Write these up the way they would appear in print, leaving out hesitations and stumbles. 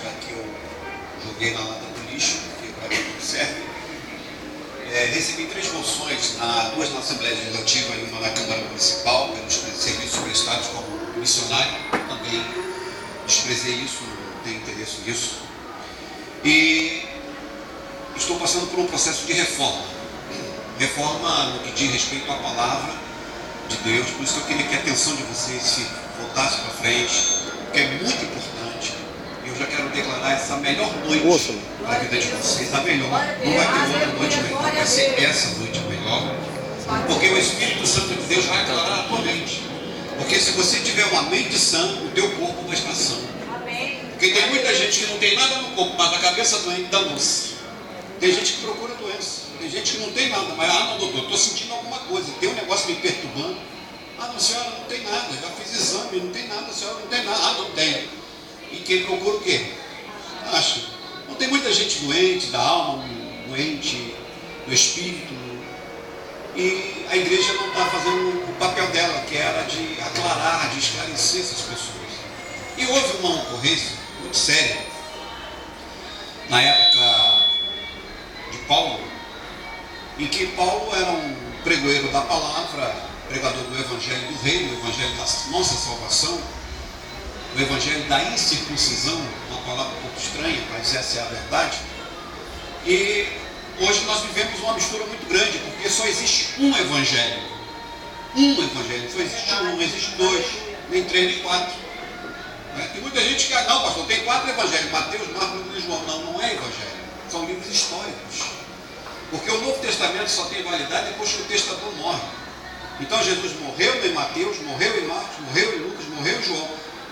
já que eu joguei na lata do lixo, porque para mim não serve. Recebi 3 moções, 2 na Assembleia Legislativa e uma na Câmara Municipal, pelos serviços prestados como missionário. Eu também desprezei isso, não tenho interesse nisso. E estou passando por um processo de reforma. Reforma no que diz respeito à palavra de Deus, por isso que eu queria que a atenção de vocês se voltasse para frente, que é muito importante. Eu já quero declarar essa melhor noite para a vida de vocês, a melhor. Não vai ter outra noite melhor, vai ser essa noite melhor, porque o Espírito Santo de Deus vai aclarar a tua mente. Porque se você tiver uma mente sã, o teu corpo vai estar são. Porque tem muita gente que não tem nada no corpo, mas a cabeça doente danou-se. Tem gente que procura doença, tem gente que não tem nada, mas não, doutor, estou sentindo alguma coisa, tem um negócio me perturbando. Não, senhora, não tem nada, já fiz exame, não tem nada, senhora, não tem nada. Não tem. E quem procura o quê? Acha. Não tem muita gente doente da alma, doente do espírito, e a igreja não está fazendo o papel dela, que era de aclarar, de esclarecer essas pessoas. E houve uma ocorrência muito séria na época de Paulo, em que Paulo era um pregoeiro da palavra, pregador do evangelho do reino, o evangelho da nossa salvação, o evangelho da incircuncisão, uma palavra um pouco estranha, mas essa é a verdade. E hoje nós vivemos uma mistura muito grande, porque só existe um evangelho. Um evangelho, só existe um, não existe 2, nem 3, nem 4. Tem muita gente que, não, pastor, tem 4 evangelhos, Mateus, Marcos, Lucas e João. Não, não é evangelho, são livros históricos. Porque o Novo Testamento só tem validade depois que o testador morre. Então Jesus morreu em Mateus, morreu em Marcos, morreu em Lucas, morreu em João.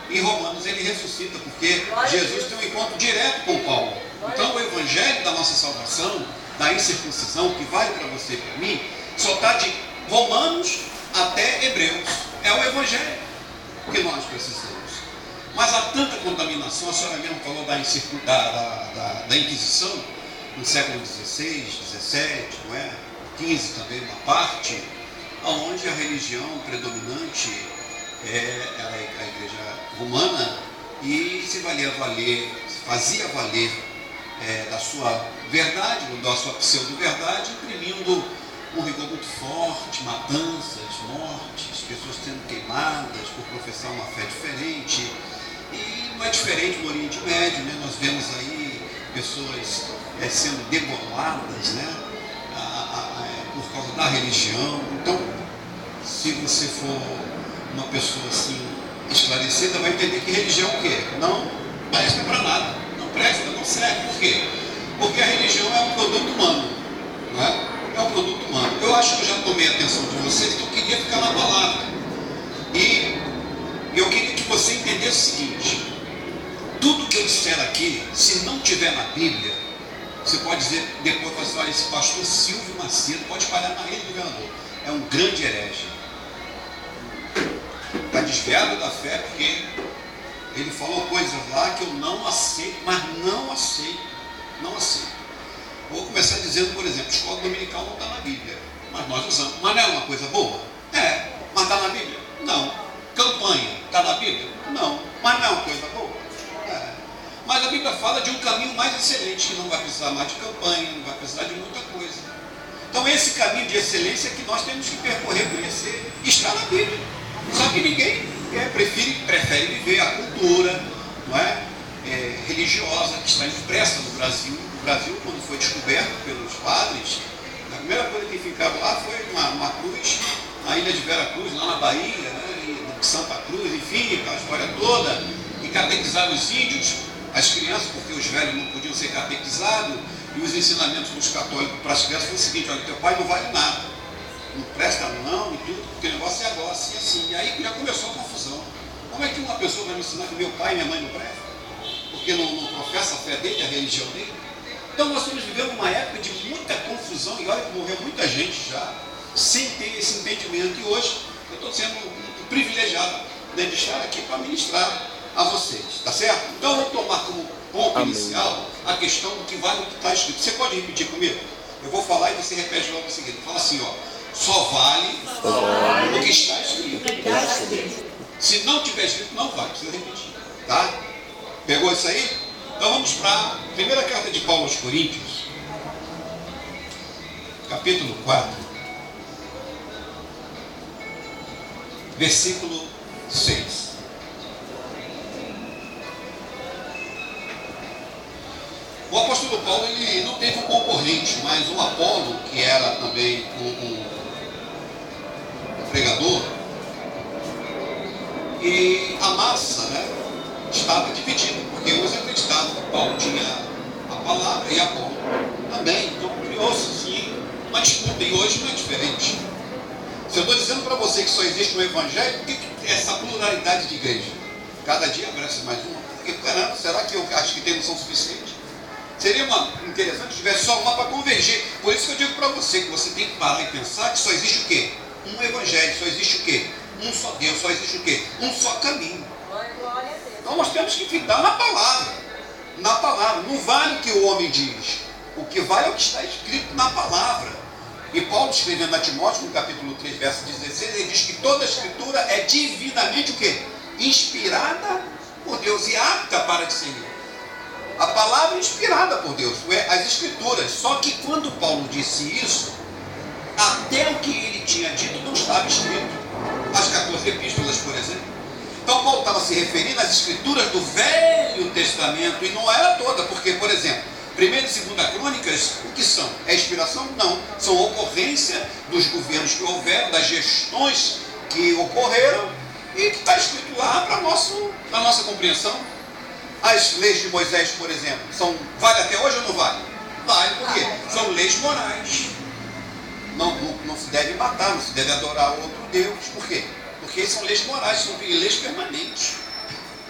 Em Romanos ele ressuscita, porque Jesus tem um encontro direto com Paulo. Então o evangelho da nossa salvação, da incircuncisão, que vale para você e para mim, só está de Romanos até Hebreus. É o evangelho que nós precisamos. Mas há tanta contaminação, a senhora mesmo falou da Inquisição, no século XVI, XVII, não é? 15 também, uma parte, onde a religião predominante era a igreja romana e fazia valer da sua verdade, da sua pseudo-verdade, imprimindo um rigor muito forte, matanças, mortes, pessoas sendo queimadas por professar uma fé diferente. E não é diferente no Oriente Médio, né? Nós vemos aí pessoas sendo degoladas, né? Por causa da religião. Então, se você for uma pessoa assim esclarecida, vai entender que religião é o quê? Não presta para nada, não presta, não serve. Por quê? Porque a religião é um produto humano, não é? É um produto humano. Eu acho que eu já tomei a atenção de vocês, que eu queria ficar na palavra. E eu queria que você entendesse o seguinte: tudo que eu disser aqui, se não tiver na Bíblia, você pode dizer depois, olha, esse pastor Silvio Macedo pode espalhar na rede do governador. É um grande herege. Está desviado da fé, porque ele falou coisas lá que eu não aceito, mas não aceito, não aceito. Vou começar dizendo, por exemplo, escola dominical não está na Bíblia, mas nós usamos. Mas não é uma coisa boa? É, mas está na Bíblia? Não. Campanha, está na Bíblia? Não. Mas não é uma coisa boa? É. Mas a Bíblia fala de um caminho mais excelente, que não vai precisar mais de campanha, não vai precisar de muita coisa. Então esse caminho de excelência que nós temos que percorrer, conhecer, está na Bíblia. Só que ninguém prefere viver a cultura, não é? Religiosa que está impressa no Brasil. O Brasil, quando foi descoberto pelos padres, a primeira coisa que ficava lá foi uma cruz, na ilha de Veracruz, lá na Bahia, né? Santa Cruz, enfim, aquela história toda, e catequizaram os índios, as crianças, porque os velhos não podiam ser catequizados, e os ensinamentos dos católicos para as crianças foi o seguinte: olha, teu pai não vale nada, não presta não, e tudo, porque o negócio é agora, assim, assim. E aí já começou a confusão. Como é que uma pessoa vai me ensinar que meu pai e minha mãe não prestam? Porque não professa a fé dele, a religião dele? Então nós estamos vivendo uma época de muita confusão, e olha que morreu muita gente já, sem ter esse entendimento. E hoje eu estou sendo um privilegiado, né, de estar aqui para ministrar a vocês, tá certo? Então eu vou tomar como ponto inicial a questão do que vale o que está escrito. Você pode repetir comigo? Eu vou falar e você repete logo em seguida. Fala assim, ó: só vale o que está escrito. Se não tiver escrito, não vale, precisa repetir, tá? Pegou isso aí? Então Então vamos para a primeira carta de Paulo aos Coríntios, capítulo 4, versículo 6. O apóstolo Paulo, ele não teve um concorrente, mas um Apolo, que era também um pregador, e a massa, né, estava dividida, porque uns acreditavam que Paulo tinha a palavra e Apolo também. Então criou-se assim uma disputa, e hoje não é diferente. Se eu estou dizendo para você que só existe um evangelho, por que essa pluralidade de igreja? Cada dia aparece mais uma. Porque, caramba, será que eu acho que tem noção suficiente? Seria interessante se tivesse só uma para convergir. Por isso que eu digo para você que você tem que parar e pensar que só existe o quê? Um evangelho. Só existe o quê? Um só Deus. Só existe o quê? Um só caminho. Então nós temos que ficar na palavra. Na palavra. Não vale o que o homem diz. O que vale é o que está escrito na palavra. E Paulo, escrevendo a Timóteo, no capítulo 3, verso 16, ele diz que toda a escritura é divinamente o quê? Inspirada por Deus e apta para discernir. A palavra é inspirada por Deus, as escrituras. Só que quando Paulo disse isso, até o que ele tinha dito não estava escrito. As 14 epístolas, por exemplo. Então Paulo estava se referindo às escrituras do Velho Testamento, e não era toda, porque, por exemplo, 1ª e 2ª Crônicas, o que são? É inspiração? Não. São ocorrência dos governos que houveram, das gestões que ocorreram, e que está escrito lá para a nossa compreensão. As leis de Moisés, por exemplo, vale até hoje ou não vale? Vale, por quê? São leis morais. Não se deve matar, não se deve adorar outro Deus. Por quê? Porque são leis morais, são leis permanentes.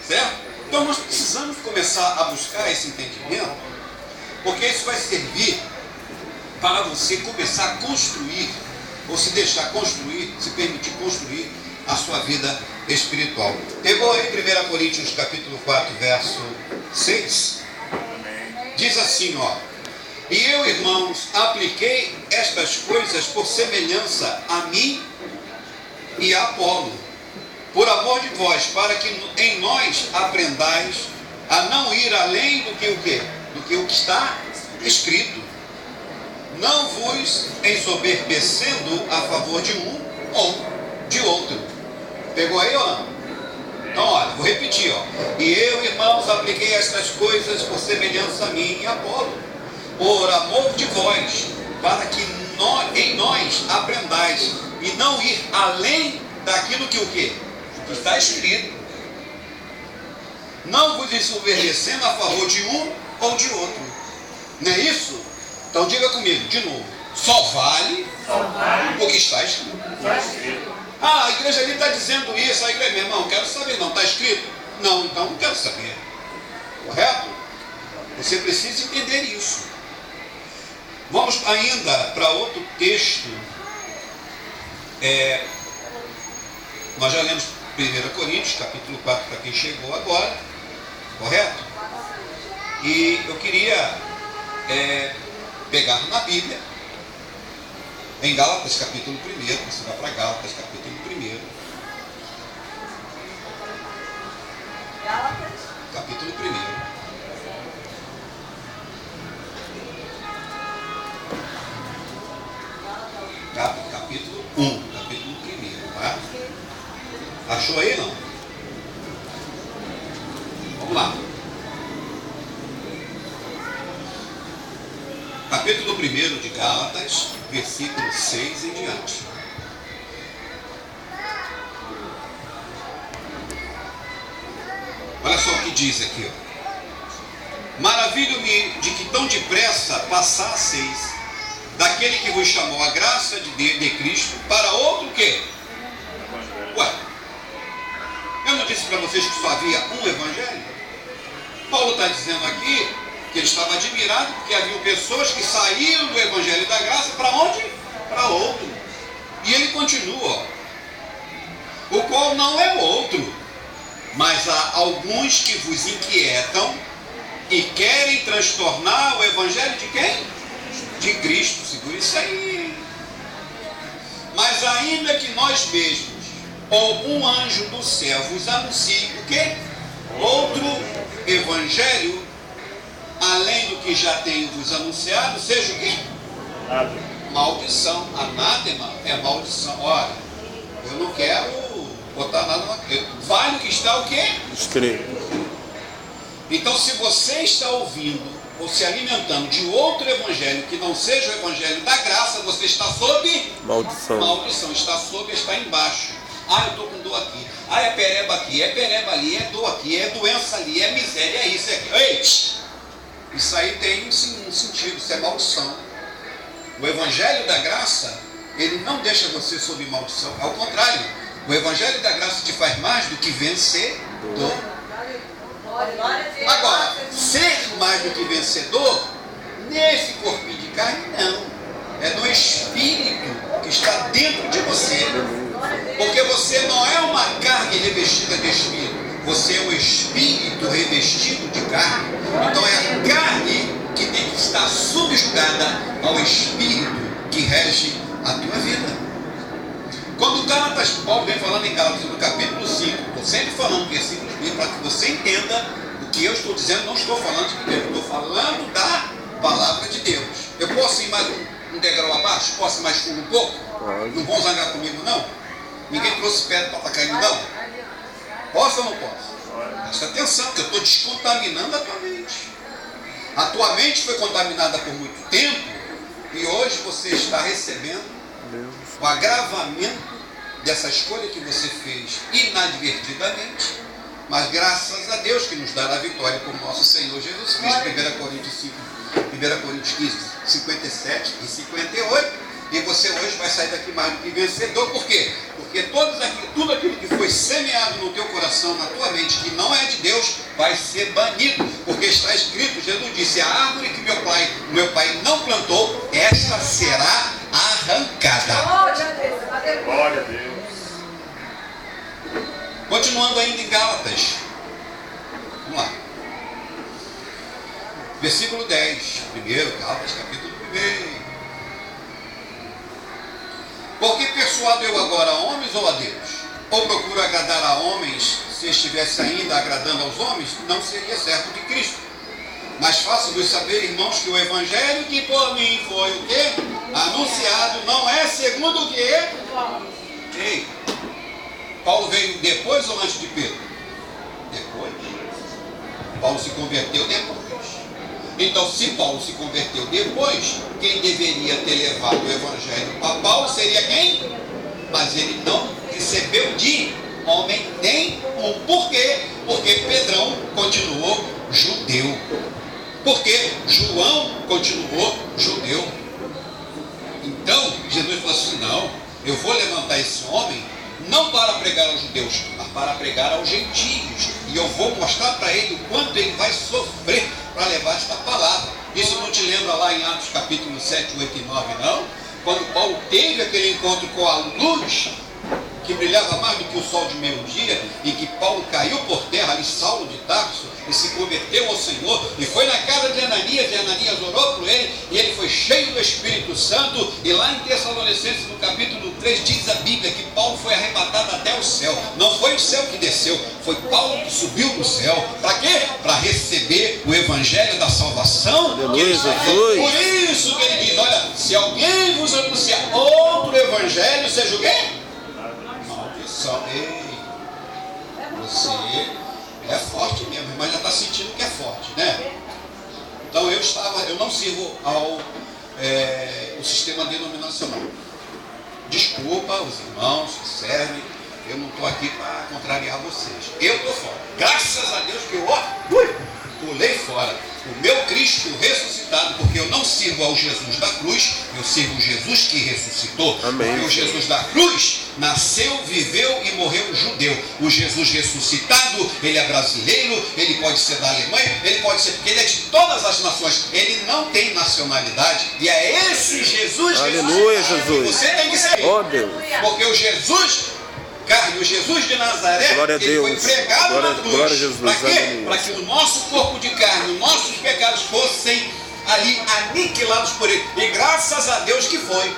Certo? Então nós precisamos começar a buscar esse entendimento, porque isso vai servir para você começar a construir, ou se deixar construir, se permitir construir a sua vida espiritual. Pegou aí 1 Coríntios capítulo 4, verso 6. Diz assim, ó: e eu, irmãos, apliquei estas coisas por semelhança a mim e a Apolo, por amor de vós, para que em nós aprendais a não ir além do que o quê? Do que o que está escrito, não vos ensoberbecendo a favor de um ou de outro. Pegou aí, ó? Então, olha, vou repetir, ó. E eu, irmãos, apliquei estas coisas por semelhança a mim e a Apolo, por amor de vós, para que em nós aprendais e não ir além daquilo que o quê? Que está escrito. Não vos ensoberbecendo a favor de um ou de outro. Não é isso? Então diga comigo, de novo. Só vale o que está escrito. Ah, a igreja ali está dizendo isso, a igreja, meu irmão, não quero saber não, está escrito? Não, então não quero saber. Correto? Você precisa entender isso. Vamos ainda para outro texto. Nós já lemos 1 Coríntios, capítulo 4, para quem chegou agora. Correto? E eu queria pegar na Bíblia, em Gálatas, capítulo 1, você vai para Gálatas, capítulo 1. Gálatas? Capítulo 1. Capítulo 1, capítulo 1, tá? Achou aí, não? Vamos lá. Capítulo 1 de Gálatas, versículo 6 em diante. Olha só o que diz aqui, ó. Maravilho-me de que tão depressa passasseis daquele que vos chamou a graça de Cristo para outro quê? Ué, eu não disse para vocês que só havia um evangelho? Paulo está dizendo aqui que ele estava admirado porque haviam pessoas que saíram do evangelho da graça para onde? Para outro. E ele continua, ó. O qual não é outro, mas há alguns que vos inquietam e querem transtornar o evangelho de quem? De Cristo. Segura isso aí. Mas ainda que nós mesmos ou um anjo do céu vos anuncie o quê? Outro evangelho, além do que já tenho vos anunciado, seja o quê? Maldição. Anátema é maldição. Olha, eu não quero botar nada na... Vale o que está o quê? Escrito. Então, se você está ouvindo ou se alimentando de outro evangelho que não seja o evangelho da graça, você está sob Maldição. maldição. Está sob, está embaixo. Ah, eu estou com dor aqui. Ah, é pereba aqui, é pereba ali, é dor aqui, é doença ali, é miséria, é isso, é aquilo. Ei, isso aí tem um sentido, isso é maldição. O evangelho da graça, ele não deixa você sob maldição. Ao contrário, o evangelho da graça te faz mais do que vencedor. Agora, ser mais do que vencedor, nesse corpinho de carne, não. É no Espírito que está dentro de você. Porque você não é uma carne revestida de Espírito. Você é um Espírito revestido de carne. Então é a carne que tem que estar subjugada ao Espírito que rege a tua vida. Quando Gálatas, Paulo vem falando em Gálatas no capítulo 5, estou sempre falando versículos bíblicos para que você entenda o que eu estou dizendo, não estou falando de Deus, estou falando da palavra de Deus. Eu posso ir mais um degrau abaixo? Posso ir mais fundo um pouco? Não vão zangar comigo não? Ninguém trouxe pedra para atacar ele não? Posso ou não posso? Presta atenção, que eu estou descontaminando a tua mente. A tua mente foi contaminada por muito tempo e hoje você está recebendo o agravamento dessa escolha que você fez inadvertidamente, mas graças a Deus que nos dá a vitória por nosso Senhor Jesus Cristo. 1 Coríntios 15, 57 e 58. E você hoje vai sair daqui mais do que vencedor. Por quê? Porque tudo aquilo que foi semeado no teu coração, na tua mente, que não é de Deus, vai ser banido. Porque está escrito, Jesus disse, a árvore que meu pai não plantou, esta será arrancada. Glória a Deus. Continuando ainda em Gálatas. Vamos lá. Versículo 10. Primeiro, Gálatas, capítulo 1. Porque persuado eu agora a homens ou a Deus? Ou procuro agradar a homens, se estivesse ainda agradando aos homens, não seria servo de Cristo. Mas faço-vos saber, irmãos, que o evangelho que por mim foi o quê? Anunciado, não é segundo o quê? Ei, Paulo veio depois ou antes de Pedro? Depois. Paulo se converteu depois. Então, se Paulo se converteu depois, quem deveria ter levado o evangelho a Paulo seria quem? Mas ele não recebeu de homem nenhum. Por quê? Porque Pedrão continuou judeu. Porque João continuou judeu. Então, Jesus falou assim, não, eu vou levantar esse homem não para pregar aos judeus, mas para pregar aos gentios. E eu vou mostrar para ele o quanto ele vai sofrer para levar esta palavra. Isso não te lembra lá em Atos capítulo 7, 8 e 9, não? Quando Paulo teve aquele encontro com a luz, que brilhava mais do que o sol de meio-dia, e que Paulo caiu por terra, ali Saulo de Tarso, e se converteu ao Senhor, e foi na casa de Ananias, e Ananias orou por ele, e ele foi cheio do Espírito Santo, e lá em Tessalonicenses, no capítulo 3, diz a Bíblia que Paulo foi arrebatado até o céu. Não foi o céu que desceu, foi Paulo que subiu no céu. Para quê? Para receber o Evangelho da salvação. Aleluia, Jesus. Por isso que ele diz, olha, se alguém vos anunciar outro Evangelho, seja o quê? Ei, você é forte mesmo, mas já está sentindo que é forte, né? Então eu não sirvo ao sistema denominacional. Desculpa os irmãos que servem, eu não estou aqui para contrariar vocês. Eu estou fora. Graças a Deus que eu pulei fora. O meu Cristo ressuscitado, porque eu não sirvo ao Jesus da cruz, eu sirvo o Jesus que ressuscitou. Amém. Porque o Jesus da cruz nasceu, viveu e morreu judeu. O Jesus ressuscitado, ele é brasileiro, ele pode ser da Alemanha, ele pode ser, porque ele é de todas as nações, ele não tem nacionalidade, e é esse Jesus Aleluia, ressuscitado Jesus. que você tem que ser. Oh, Deus. Porque o Jesus carne, o Jesus de Nazaré, glória a ele foi Deus. pregado Glória, na cruz. glória a Jesus. Para quê? Aleluia. Para que o nosso corpo de carne, os nossos pecados fossem ali aniquilados por ele. E graças a Deus que foi.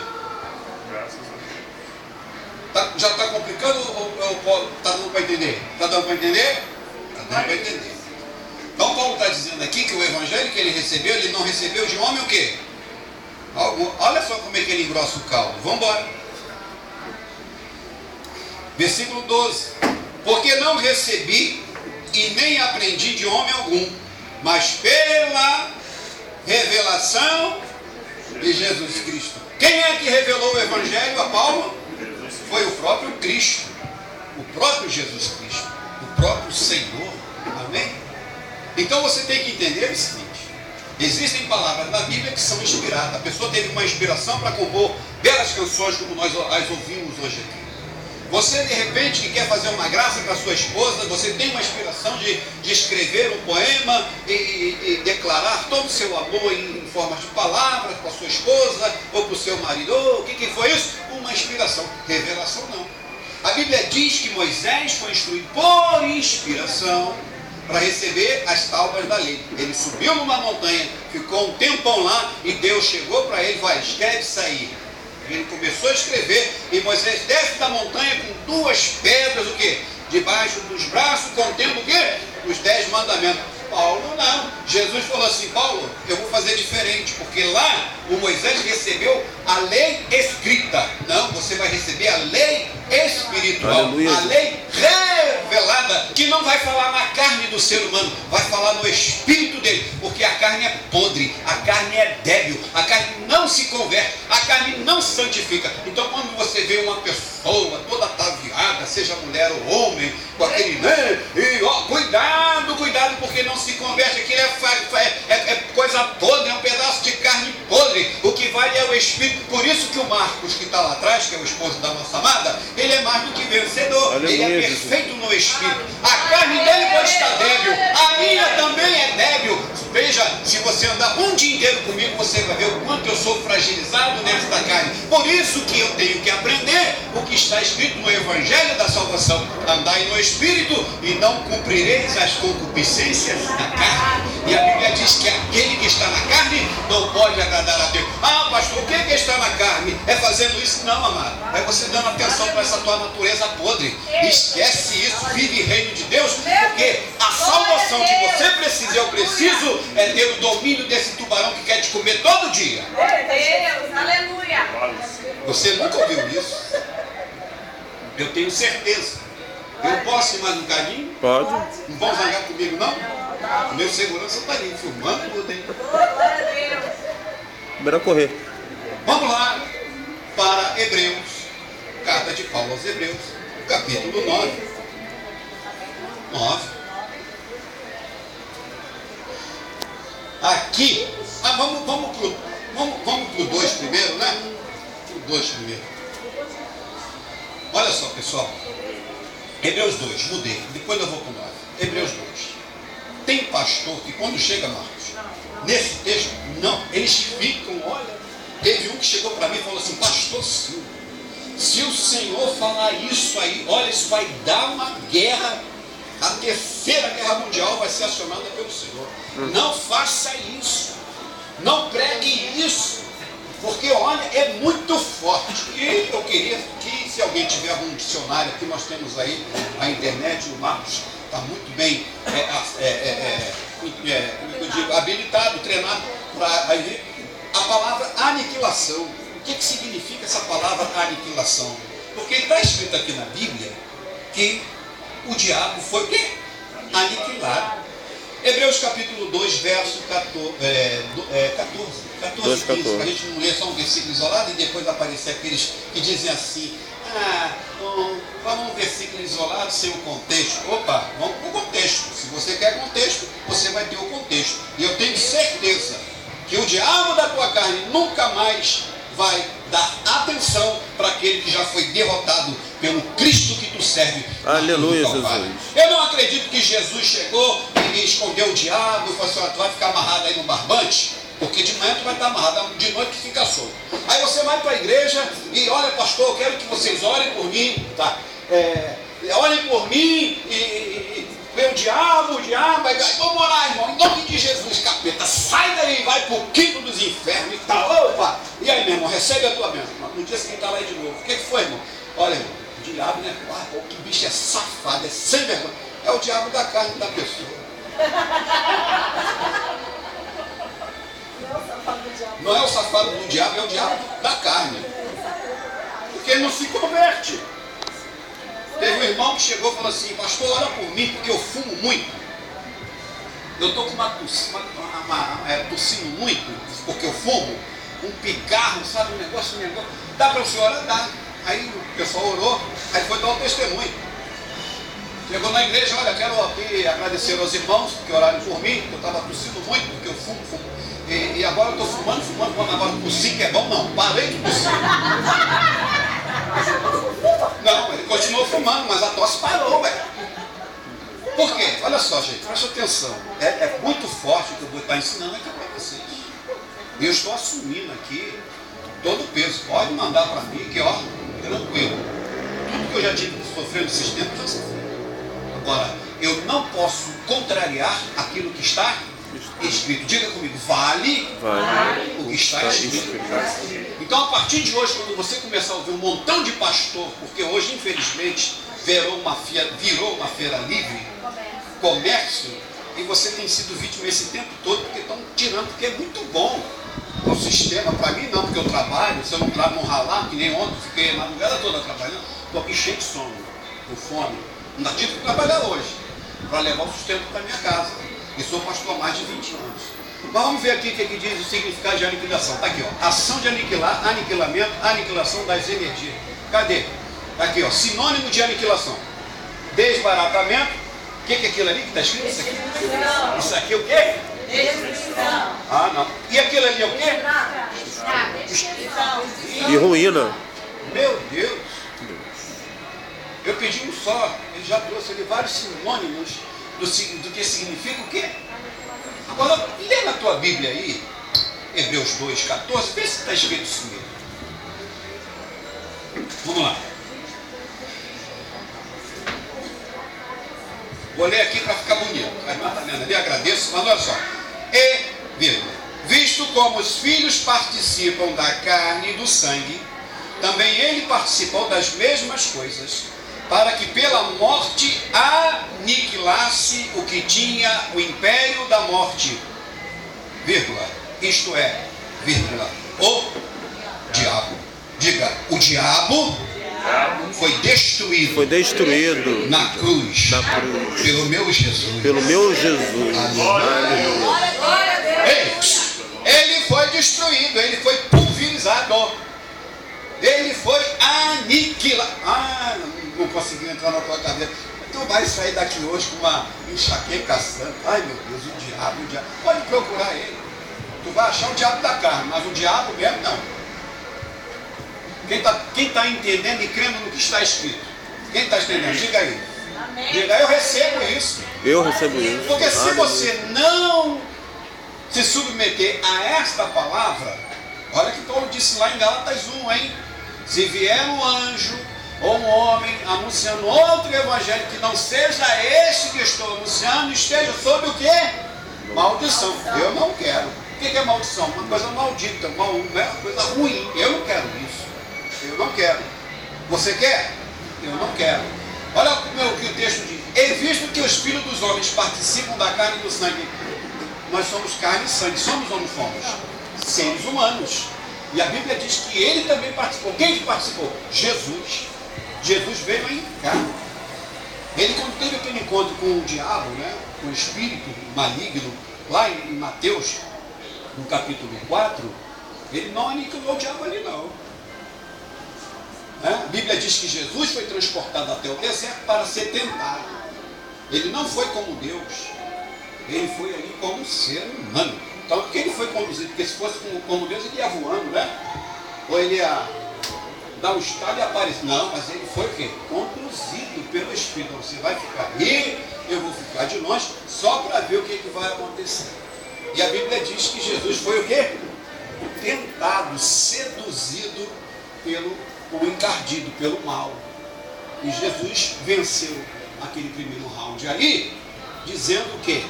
Já está complicando ou está dando para entender? Está dando para entender? Está dando para entender. Então Paulo está dizendo aqui que o evangelho que ele não recebeu de homem o quê? Olha só como é que ele engrossa o caldo. Vamos embora. Versículo 12. Porque não recebi e nem aprendi de homem algum, mas pela revelação de Jesus Cristo. Quem é que revelou o evangelho a Paulo? Foi o próprio Cristo, o próprio Jesus Cristo, o próprio Senhor. Amém? Então você tem que entender o seguinte: existem palavras na Bíblia que são inspiradas. A pessoa teve uma inspiração para compor belas canções como nós as ouvimos hoje aqui. Você de repente que quer fazer uma graça para sua esposa, você tem uma inspiração de escrever um poema e declarar todo o seu amor em formas de palavras para sua esposa ou para o seu marido. O que foi isso? Uma inspiração. Revelação não. A Bíblia diz que Moisés foi instruído por inspiração para receber as tábuas da lei. Ele subiu numa montanha, ficou um tempão lá e Deus chegou para ele: vai, escreve isso aí. Ele começou a escrever e Moisés desce da montanha com 2 pedras, o quê? Debaixo dos braços, contendo o quê? Os 10 mandamentos. Paulo não. Jesus falou assim: Paulo, eu vou fazer diferente, porque lá o Moisés recebeu a lei escrita. Não, você vai receber a lei espiritual. Aleluia. A lei revelada, que não vai falar na carne do ser humano, vai falar no espírito dele, porque a carne é podre, a carne é débil, a carne não se converte, a carne não se santifica. Então quando você vê uma pessoa toda ataviada, seja mulher ou homem, com aquele, né? E ó, cuidado, porque não se converte. Aquilo é coisa podre, é um pedaço de carne podre. O que vale é o espírito. Por isso que o Marcos, que está lá atrás, que é o esposo da nossa amada, ele é mais do que vencedor. Aleluia, ele é perfeito no espírito. A carne dele pode estar débil, a minha também é débil. Veja, se você andar um dia inteiro comigo, você vai ver o quanto eu sou fragilizado nesta carne. Por isso que eu tenho que aprender o que está escrito no Evangelho da Salvação: andai no Espírito e não cumprireis as concupiscências da carne. E a Bíblia diz que aquele que está na carne não pode agradar a Deus. Ah, pastor, o que é estar na carne? É fazendo isso? Não, amado. É você dando atenção para essa tua natureza podre. Esquece isso, vive reino de Deus, porque a salvação que você precisa, eu preciso, é ter o domínio desse tubarão que quer te comer todo dia. Deus, aleluia. Você nunca ouviu isso? Eu tenho certeza. Eu posso ir mais um bocadinho? Pode. Não vão zangar comigo, não? O meu segurança está ali, filmando tudo, hein? Primeiro correr. Vamos lá para Hebreus, carta de Paulo aos Hebreus, capítulo 9. Aqui, vamos pro 2 primeiro, né? O 2 primeiro. Olha só, pessoal. Hebreus 2, mudei. Depois eu vou para o 9. Hebreus 2. Tem pastor que quando chega, Marcos, nesse texto, não, eles ficam, olha. Teve um que chegou para mim e falou assim: pastor Silvio, se o Senhor falar isso aí, olha, isso vai dar uma guerra. A terceira guerra mundial vai ser acionada pelo Senhor. Não faça isso. Não pregue isso. Porque, olha, é muito forte. E eu queria que, se alguém tiver algum dicionário aqui, nós temos aí a internet, o Marcos está muito bem habilitado, treinado para ver a palavra aniquilação. O que significa essa palavra aniquilação? Porque está escrito aqui na Bíblia que o diabo foi o quê? Aniquilado. Hebreus capítulo 2, verso 14, 15, para a gente não ler só um versículo isolado e depois aparecer aqueles que dizem assim: vamos um versículo isolado sem o contexto. Opa, vamos para o contexto. Se você quer contexto, você vai ter o contexto. E eu tenho certeza que o diabo da tua carne nunca mais vai dar atenção para aquele que já foi derrotado pelo Cristo que tu serve. Aleluia, Jesus. Eu não acredito que Jesus chegou e escondeu o diabo e falou assim: tu vai ficar amarrado aí no barbante, porque de manhã tu vai estar amarrado, de noite tu fica solto. Aí você vai para a igreja e: olha, pastor, eu quero que vocês orem por mim, tá? Orem por mim e vem o diabo, aí, vamos orar, irmão, em nome de Jesus, capeta, sai daí, vai pro quinto dos infernos e tal. Opa! E aí, meu irmão, recebe a tua bênção. No dia seguinte está lá de novo. O que foi, irmão? Olha, irmão, o diabo, né? Que bicho é safado, é sem vergonha. É o diabo da carne da pessoa. Não é o safado do diabo, é o diabo da carne. Porque ele não se converte. Teve um irmão que chegou e falou assim: pastor, ora por mim, porque eu fumo muito. Eu estou com tossindo muito, porque eu fumo. Um pigarro, sabe, um negócio. Dá para o senhor orar? Dá. Aí o pessoal orou, aí foi dar o testemunho. Chegou na igreja: olha, quero aqui agradecer aos irmãos que oraram por mim, que eu estava tossindo muito, porque eu fumo. E agora eu estou fumando, quando agora tossir que é bom, não, parei de tossir. Não, ele continuou fumando, mas a tosse parou, velho. Por quê? Olha só, gente, presta atenção. É muito forte o que eu vou estar ensinando aqui para vocês. E eu estou assumindo aqui todo o peso. Pode mandar para mim que, ó, tranquilo. Tudo que eu já tive que sofrer nesses tempos, eu já sofri. Agora, eu não posso contrariar aquilo que está escrito. Diga comigo: vale o que está escrito. Então, a partir de hoje, quando você começar a ouvir um montão de pastor, porque hoje, infelizmente, virou uma feira livre, comércio, e você tem sido vítima esse tempo todo, porque estão tirando, porque é muito bom o sistema. Para mim não, porque eu trabalho. Se eu não ralar, que nem ontem, fiquei a madrugada toda trabalhando, estou aqui cheio de sono, com fome. Ainda tive que trabalhar hoje, para levar o sustento para minha casa. E sou pastor há mais de 20 anos. Mas vamos ver aqui o que diz o significado de aniquilação. Está aqui, ó. Ação de aniquilar, aniquilamento, aniquilação das energias. Cadê? Está aqui, ó. Sinônimo de aniquilação. Desbaratamento. O que é aquilo ali que está escrito? Isso aqui? Isso aqui é o quê? Destruição. Ah, não. E aquilo ali é o quê? E ruína. Meu Deus. Eu pedi um só. Ele já trouxe ali vários sinônimos do que significa o quê? Agora, lê na tua Bíblia aí, Hebreus 2,14, vê se está escrito isso mesmo. Vamos lá. Vou ler aqui para ficar bonito. A irmã está lendo ali, agradeço, mas olha só. E, vírgula, visto como os filhos participam da carne e do sangue, também ele participou das mesmas coisas, para que pela morte aniquilasse o que tinha o império da morte, vírgula, isto é, vírgula, o diabo. Diga: o diabo foi destruído na cruz, pelo meu Jesus. Ele foi destruído, ele foi pulverizado, ele foi aniquilado. Não conseguiu entrar na tua cabeça. Tu vai sair daqui hoje com uma enxaqueca santa. Ai meu Deus, o diabo. Pode procurar ele. Tu vai achar o diabo da carne, mas o diabo mesmo não. Quem está entendendo e crendo no que está escrito? Quem está entendendo? Diga aí. Amém. Diga aí: eu recebo isso. Eu recebo isso. Porque se você não se submeter a esta palavra, olha que Paulo disse lá em Gálatas 1, hein? Se vier um anjo ou um homem anunciando outro evangelho que não seja este que estou anunciando, esteja sob o quê? Maldição. Eu não quero. O que é maldição? Uma coisa maldita, uma coisa ruim. Eu não quero isso. Eu não quero. Você quer? Eu não quero. Olha o que o texto diz. E visto que os filhos dos homens participam da carne e do sangue, nós somos carne e sangue. Somos ou não somos? Seres humanos. E a Bíblia diz que ele também participou. Quem que participou? Jesus. Jesus veio em carne. Ele, quando teve aquele encontro com o diabo, né, com o espírito maligno, lá em Mateus, no capítulo 4, ele não aniquilou o diabo ali não. A Bíblia diz que Jesus foi transportado até o deserto para ser tentado. Ele não foi como Deus, ele foi ali como ser humano. Então, por que ele foi conduzido? Porque se fosse como Deus, ele ia voando, né? Ou ele ia dar um estado e aparecer. Não, mas ele foi o quê? Conduzido pelo Espírito. Então, você vai ficar aí, eu vou ficar de longe, só para ver o que vai acontecer. E a Bíblia diz que Jesus foi o quê? Tentado, seduzido ou encardido pelo mal. E Jesus venceu aquele primeiro round ali, dizendo o quê?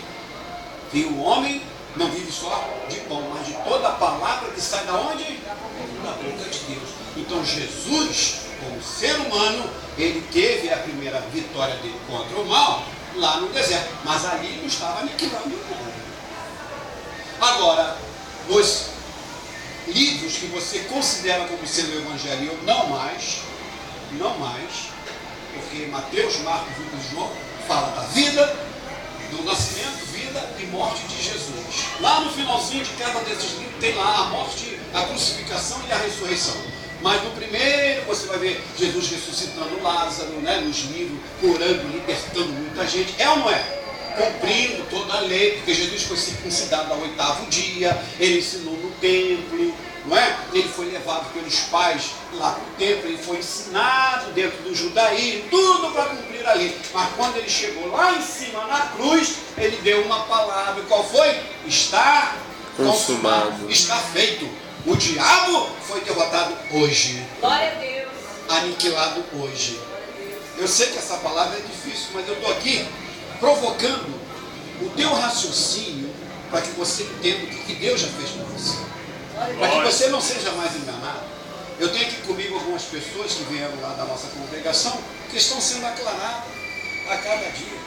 Que o homem não vive só de pão, mas de toda a palavra que sai da onde? Da boca de Deus. Então Jesus, como ser humano, ele teve a primeira vitória dele contra o mal, lá no deserto. Mas ali não estava aniquilando o mundo. Agora, nos livros que você considera como sendo o Evangelho, não mais, porque Mateus, Marcos, Lucas e João fala da vida, do nascimento, vida e morte de Jesus. Lá no finalzinho de cada desses livros tem lá a morte, a crucificação e a ressurreição. Mas no primeiro você vai ver Jesus ressuscitando Lázaro, né, nos livros, curando, libertando muita gente. É ou não é? Cumprindo toda a lei, porque Jesus foi circuncidado ao 8º dia, ele ensinou no templo, não é? Ele foi levado pelos pais lá para o templo, ele foi ensinado dentro do judaísmo, tudo para cumprir a lei. Mas quando ele chegou lá em cima na cruz, ele deu uma palavra. Qual foi? Está consumado, está feito. O diabo foi derrotado hoje. Glória a Deus. Aniquilado hoje. Eu sei que essa palavra é difícil, mas eu estou aqui provocando o teu raciocínio para que você entenda o que Deus já fez por você. Para que você não seja mais enganado. Eu tenho aqui comigo algumas pessoas que vieram lá da nossa congregação que estão sendo aclaradas a cada dia.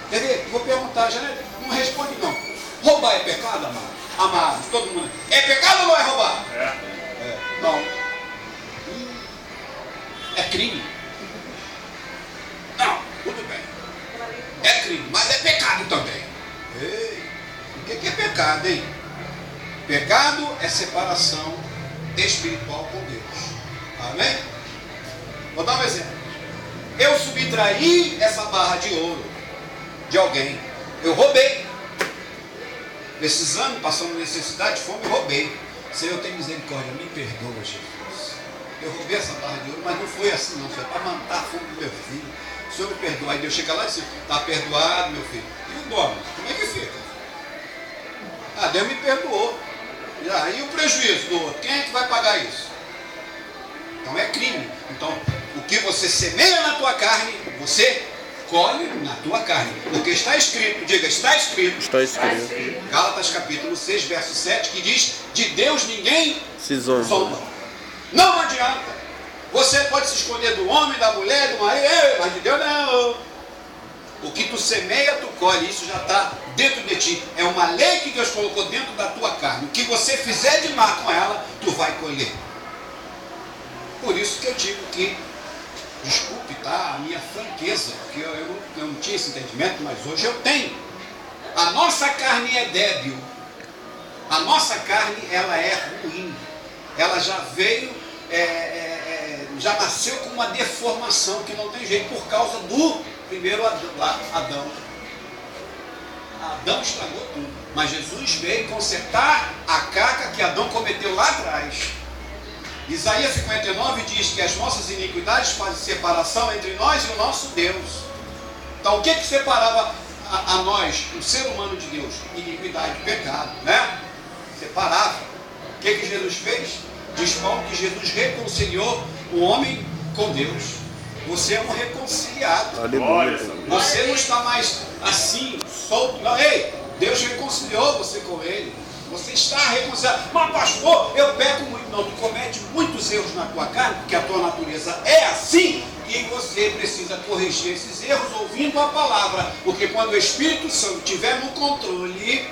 Quer ver? Vou perguntar, já não responde não. Roubar é pecado, amado? Amados, todo mundo. É pecado ou não é roubar? Não. É crime? Não, tudo bem. É crime, mas é pecado também. Ei, o que é pecado, hein? Pecado é separação espiritual com Deus. Amém? Vou dar um exemplo. Eu subtraí essa barra de ouro de alguém. Eu roubei. Precisando, passando necessidade, fome, eu roubei. Senhor, tem misericórdia, me perdoa, Jesus. Eu roubei essa barra de ouro, mas não foi assim não, foi para matar a fome do meu filho. O Senhor me perdoa. Aí Deus chega lá e diz, está perdoado, meu filho. E o bônus, como é que fica? Ah, Deus me perdoou. E o prejuízo do outro? Quem é que vai pagar isso? Então é crime. Então, o que você semeia na tua carne, você colhe na tua carne. Porque está escrito, diga, está escrito. Está escrito. Gálatas capítulo 6, verso 7, que diz, de Deus ninguém se zomba. Não adianta. Você pode se esconder do homem, da mulher, do marido, mas de Deus não. O que tu semeia, tu colhe. Isso já está dentro de ti. É uma lei que Deus colocou dentro da tua carne. O que você fizer de má com ela, tu vai colher. Por isso que eu digo que, desculpe, tá, a minha franqueza, porque eu não tinha esse entendimento, mas hoje eu tenho. A nossa carne é débil. A nossa carne, ela é ruim. Ela já veio, já nasceu com uma deformação que não tem jeito por causa do primeiro Adão. Adão estragou tudo. Mas Jesus veio consertar a caca que Adão cometeu lá atrás. Isaías 59 diz que as nossas iniquidades fazem separação entre nós e o nosso Deus. Então o que separava a nós, o ser humano de Deus? Iniquidade, pecado, né? Separava. O que Jesus fez? Diz Paulo que Jesus reconciliou o homem com Deus. Você é um reconciliado. Aleluia. Você não está mais assim, solto. Não, ei, Deus reconciliou você com Ele. Você está reconciliado. Mas pastor, eu peco muito. Não, tu comete muitos erros na tua carne, porque a tua natureza é assim, e você precisa corrigir esses erros ouvindo a palavra. Porque quando o Espírito Santo estiver no controle,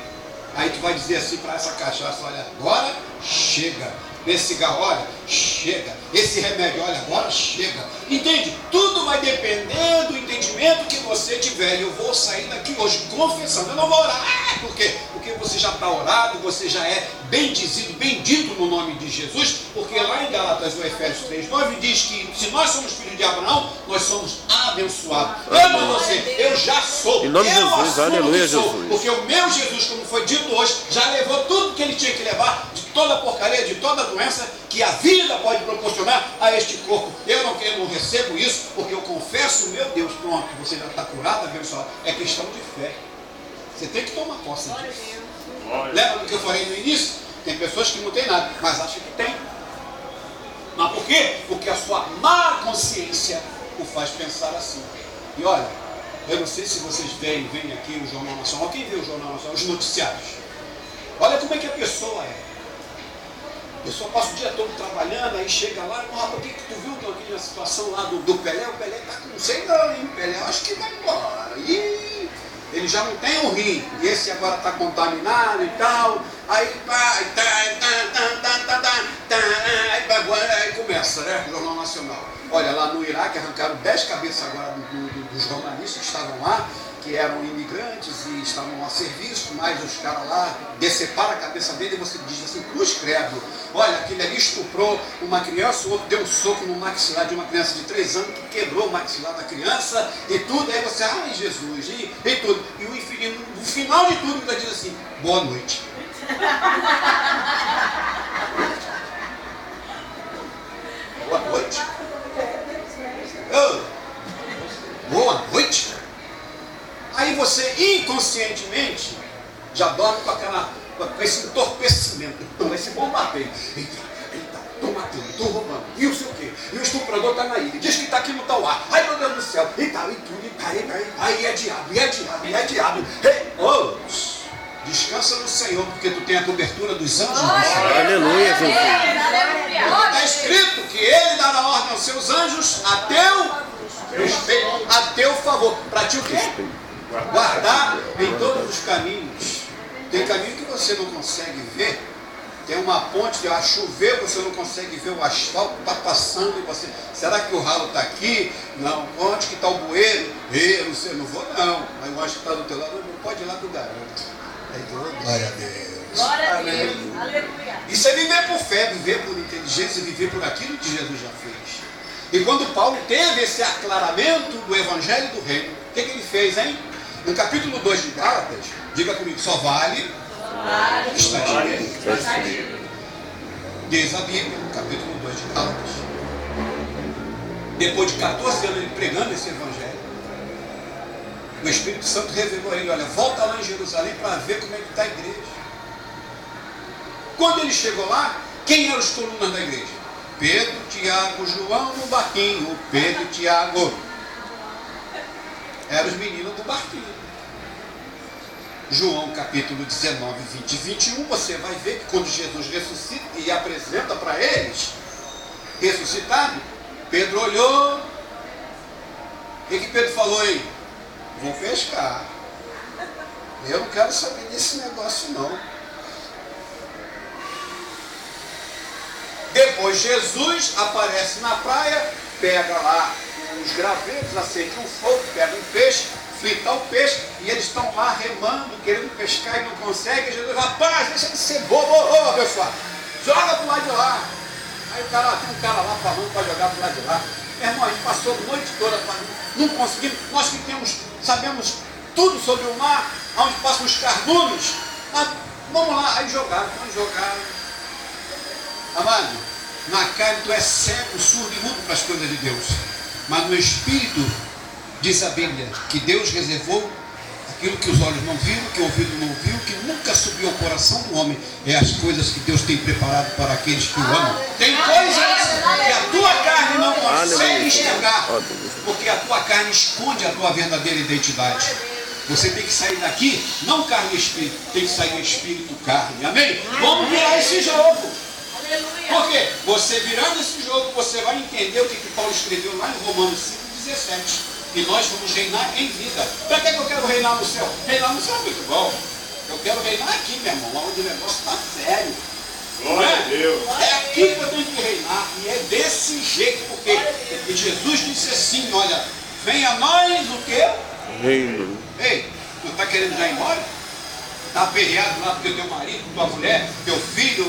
aí tu vai dizer assim para essa cachaça, olha, agora chega. Esse cigarro, olha, chega. Esse remédio, olha, agora chega. Entende? Tudo vai depender do entendimento que você tiver. E eu vou sair daqui hoje confessando. Eu não vou orar. Por quê? Porque você já está orado, você já é bendizido, bendito no nome de Jesus. Porque lá em Gálatas, o Efésios 3:9 diz que se nós somos filhos de Abraão, nós somos abençoados. Eu não vou ser, eu já sou. Em nome de Jesus, aleluia, que sou, Jesus. porque o meu Jesus, como foi dito hoje, já levou tudo que ele tinha que levar, de toda a porcaria, de toda a doença que a vida pode proporcionar a este corpo. Eu não recebo isso, porque eu confesso, meu Deus, pronto, você já está curado, abençoado. É questão de fé. Você tem que tomar posse disso. Lembra do que eu falei no início? Tem pessoas que não têm nada, mas acham que tem. Mas por quê? Porque a sua má consciência o faz pensar assim. E olha, eu não sei se vocês veem aqui o Jornal Nacional. Quem vê o Jornal Nacional? Os noticiários. Olha como é que a pessoa é. pessoa passa o dia todo trabalhando, aí chega lá, rapaz, o que tu viu aqui na situação lá do Pelé? O Pelé tá com, não sei não, hein? Pelé acho que vai embora. Ih, ele já não tem um rim, e esse agora está contaminado e tal. Aí começa, né? O Jornal Nacional. Olha, lá no Iraque arrancaram 10 cabeças agora dos jornalistas que estavam lá, que eram imigrantes e estavam a serviço, mas os caras lá deceparam a cabeça dele e você diz assim, cruz credo. Olha, aquele ali estuprou uma criança, o outro deu um soco no maxilar de uma criança de 3 anos, que quebrou o maxilar da criança e tudo. Aí você, ai Jesus, e tudo. E no final de tudo ainda diz assim, boa noite. Boa noite. Oh, boa noite. Aí você inconscientemente já dorme com esse entorpecimento, com esse bombardeio. Eita, estão matando, estão roubando, e o sei o quê, e o estuprador está na ilha, diz que está aqui no Tauá, ai meu Deus do céu, e tal, e tudo, e tá, aí é diabo, e é diabo, e é diabo. Hey, oh, descansa no Senhor, porque tu tem a cobertura dos anjos. Aleluia, Jesus. Está escrito que Ele dará ordem aos seus anjos a teu respeito, a teu favor. Para ti o quê? Guardar em todos os caminhos. Tem caminho que você não consegue ver. Tem uma ponte que vai chover, você não consegue ver o asfalto, está passando e você. Será que o ralo está aqui? Não. Onde que está o bueiro? Eu não sei, não vou não. Mas eu acho que está do teu lado, não pode ir lá do garoto. Glória a Deus. Glória a Deus. Aleluia. Isso é viver por fé, viver por inteligência, viver por aquilo que Jesus já fez. E quando Paulo teve esse aclaramento do Evangelho do Reino, o que ele fez, hein? No capítulo 2 de Gálatas, diga comigo, só vale está escrito. Diz a Bíblia, no capítulo 2 de Gálatas. Depois de 14 anos ele pregando esse Evangelho, o Espírito Santo revelou a ele, olha, volta lá em Jerusalém para ver como é que está a igreja. Quando ele chegou lá, quem eram os colunas da igreja? Pedro, Tiago, João no barquinho. Pedro e Tiago eram os meninos do barquinho. João capítulo 19, 20 e 21, você vai ver que quando Jesus ressuscita e apresenta para eles, ressuscitado, Pedro olhou. O que Pedro falou aí? Vou pescar. Eu não quero saber desse negócio não. Depois Jesus aparece na praia, pega lá os graveiros, acende um fogo, pega um peixe, frita o peixe, e eles estão lá remando, querendo pescar e não conseguem. Jesus, rapaz, deixa de ser bobo, pessoal, joga pro lado de lá. Aí o cara, tem um cara lá falando para jogar pro lado de lá. Meu irmão, a gente passou a noite toda, não conseguimos, nós que sabemos tudo sobre o mar, onde passam os cardumes, mas vamos lá, aí jogaram. Amado, na carne tu és cego, surdo e mudo para as coisas de Deus, mas no Espírito, diz a Bíblia, que Deus reservou aquilo que os olhos não viram, que o ouvido não viu, que nunca subiu ao coração do homem, é as coisas que Deus tem preparado para aqueles que o amam. Tem coisas que a tua carne não consegue enxergar, porque a tua carne esconde a tua verdadeira identidade. Você tem que sair daqui, não carne e espírito, tem que sair espírito e carne, amém? Vamos virar esse jogo. Por quê? Você virando esse jogo, você vai entender o que Paulo escreveu lá em Romanos 5,17. E nós vamos reinar em vida. Para que eu quero reinar no céu? Reinar no céu é muito bom. Eu quero reinar aqui, meu irmão, onde o negócio está sério. Glória a Deus. É aqui que eu tenho que reinar. E é desse jeito. Porque Jesus disse assim, olha, venha a nós o quê? Reino. Ei, tu está querendo já ir embora? Está aperreado lá porque teu marido, tua mulher, teu filho,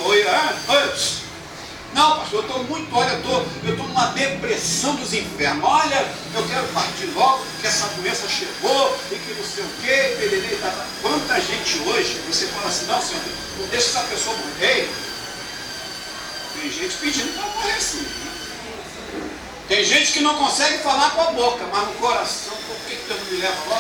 não, pastor, eu estou muito, olha, eu estou numa depressão dos infernos. Olha, eu quero partir logo, porque essa doença chegou, e que não sei o quê, pererê, tá. Quanta gente hoje, você fala assim, não, senhor, não deixa essa pessoa morrer. Tem gente pedindo para morrer assim. Tem gente que não consegue falar com a boca, mas no coração, por que Deus não me leva logo?